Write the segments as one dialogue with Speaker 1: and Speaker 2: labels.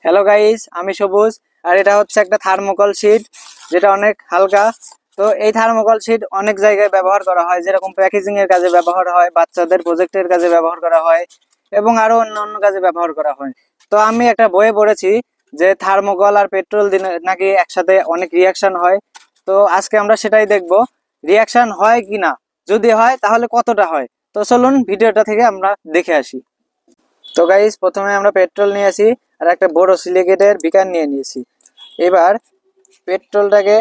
Speaker 1: Hello guys, আমি সবুজ। আর এটা হচ্ছে একটা থার্মোকল শীট, যেটা অনেক হালকা। তো এই থার্মোকল শীট অনেক জায়গায় ব্যবহার করা হয়, যেরকম প্যাকেজিং এর কাজে ব্যবহার হয়, বাচ্চাদের প্রজেক্টের কাজে ব্যবহার করা হয় এবং আরো অন্যান্য কাজে ব্যবহার করা হয়। তো আমি একটা বইয়ে পড়েছি যে থার্মোকল আর পেট্রোল দিনে নাকি একসাথে অনেক রিয়াকশন হয়। তো আজকে আমরা সেটাই দেখব, রিয়াকশন হয় কিনা, যদি হয় তাহলে কতটা হয়। তো চলুন ভিডিওটা থেকে আমরা দেখে আসি। তো গাইস, প্রথমে আমরা পেট্রোল নিয়ে আসি আর একটা বড় সিলিকেটের বিকার নিয়ে নিয়েছি। এবার পেট্রোলটাকে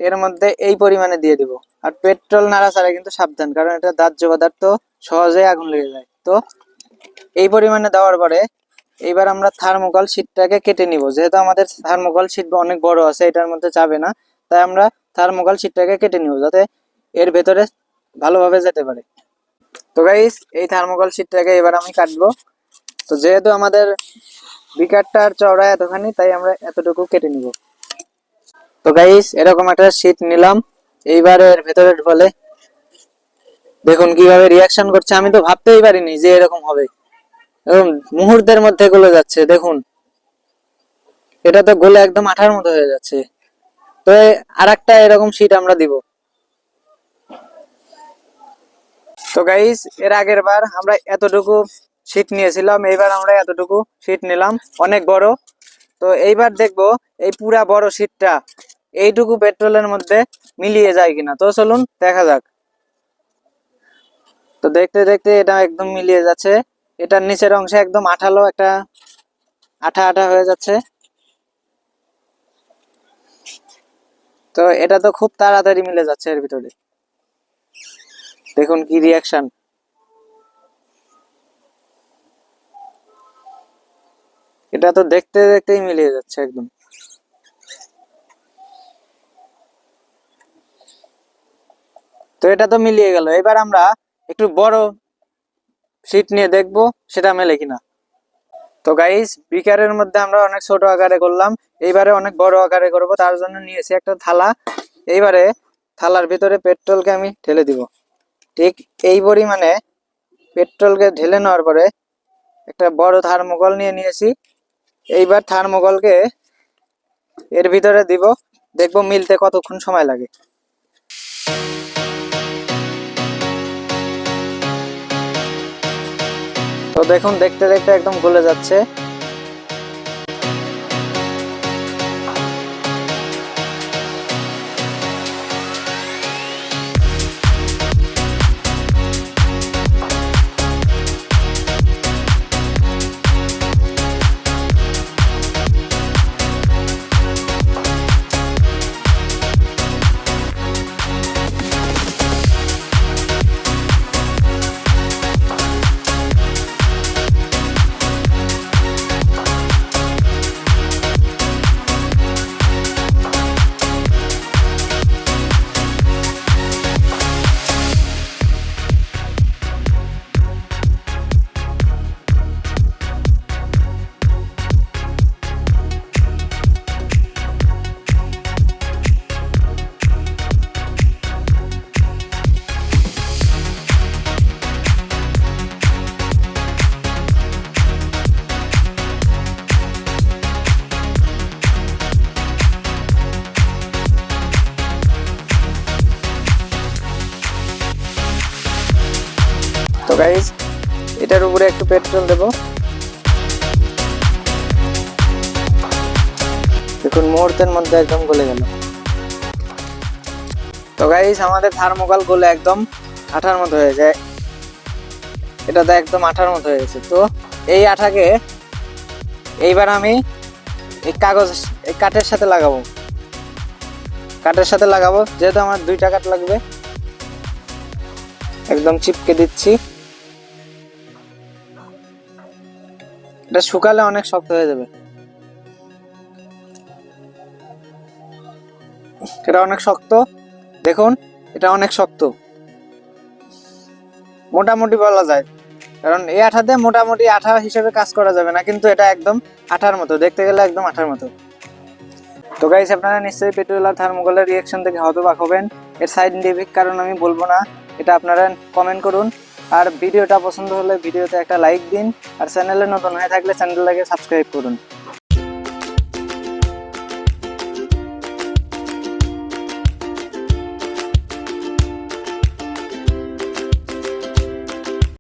Speaker 1: এর মধ্যে এই পরিমাণে দিয়ে দিব। আর পেট্রোল নাড়াচাড়া কিন্তু সাবধান, কারণ এটা দাহ্য পদার্থ, সহজেই আগুন লেগে যায়। তো এই পরিমাণে দেওয়ার পরে এইবার আমরা থার্মোকল শীটটাকে কেটে নিব। যেহেতু আমাদের থার্মোকল শীট অনেক বড় আছে, এটার মধ্যে যাবে না, তাই আমরা থার্মোকল শীটটাকে কেটে নিব যাতে এর ভেতরে ভালোভাবে যেতে পারে। তো গাইস, এই থার্মোকল শীটটাকে এবার আমি কাটবো। তো যেহেতু আমাদের বিকারটার চওড়া এতখানি, তাই আমরা এতটুকু কেটে নিব। তো গাইস, এরকম একটা শীট নিলাম। এইবার এর ভেতরে বলে দেখুন কিভাবে রিয়াকশন করছে। আমি তো ভাবতেই পারিনি যে এরকম হবে, এবং মুহূর্তের মধ্যে গলে যাচ্ছে। দেখুন, এটা তো গলে একদম আঠার মতো হয়ে যাচ্ছে। তো আর একটা এরকম শীট আমরা দিব। তো গাইস, এর আগের বার আমরা এতটুকু শীট নিয়েছিলাম, এইবার আমরা এতটুকু শীট নিলাম, অনেক বড়। তো এইবার দেখবো এই পুরা বড় শীটটা এইটুকু পেট্রোলের মধ্যে মিলিয়ে যায় কিনা। তো চলুন দেখা যাক। তো দেখতে দেখতে এটা একদম মিলিয়ে যাচ্ছে। এটার নিচের অংশে একদম আঠালো, একটা আঠা আঠা হয়ে যাচ্ছে। তো এটা তো খুব তাড়াতাড়ি মিলে যাচ্ছে এর ভিতরে। দেখুন কি রিয়াকশন। এটা তো দেখতে দেখতেই মিলিয়ে যাচ্ছে একদম। তো এটা তো মিলিয়ে গেল। এবার আমরা একটু বড় শীট নিয়ে দেখবো সেটা মেলে কিনা। তো গাইস, বিকারের মধ্যে আমরা অনেক ছোট আকারে করলাম, এইবারে অনেক বড় আকারে করব। তার জন্য নিয়েছি একটা থালা। এইবারে থালার ভিতরে পেট্রোলকে আমি ঢেলে দিব। ঠিক এই পরিমাণে পেট্রোলকে ঢেলে নেওয়ার পরে একটা বড় থার্মোকল নিয়ে নিয়েছি। এইবার থার্মোকলকে এর ভিতরে দিব, দেখবো মিলতে কতক্ষণ সময় লাগে। তো দেখুন, দেখতে দেখতে একদম গলে যাচ্ছে। তো গাইস, এটার উপরে একটু পেট্রোল দেব। দেখুন মুহূর্তের মধ্যে একদম গলে গেল। তো গাইস, আমাদের থার্মোকল গলে একদম আঠার মতো হয়ে যায়। এটা তো একদম আঠার মতো হয়ে গেছে। তো এই আঠাকে এইবার আমি এই কাঠের সাথে লাগাবো। যেহেতু আমার 2টা কাঠ লাগবে, একদম চিপকে দিচ্ছি। এটা শুকালে অনেক শক্ত হয়ে যাবে। এটা অনেক শক্ত, দেখুন এটা অনেক শক্ত, মোটামুটি বলা যায়। কারণ এই আঠাতে মোটামুটি আঠা হিসেবে কাজ করা যাবে না, কিন্তু এটা একদম আঠার মতো, দেখতে গেলে একদম আঠার মতো। তো গাইস, আপনারা নিশ্চয়ই পেট্রোল আর থার্মোকলের রিয়াকশন থেকে হতবাক হবেন। এর সাইন্টিফিক কারণ আমি বলবো না, এটা আপনারা কমেন্ট করুন। আর ভিডিওটা পছন্দ হলে ভিডিওতে একটা লাইক দিন, আর চ্যানেলে নতুন হয়ে থাকলে চ্যানেলটাকে সাবস্ক্রাইব করুন।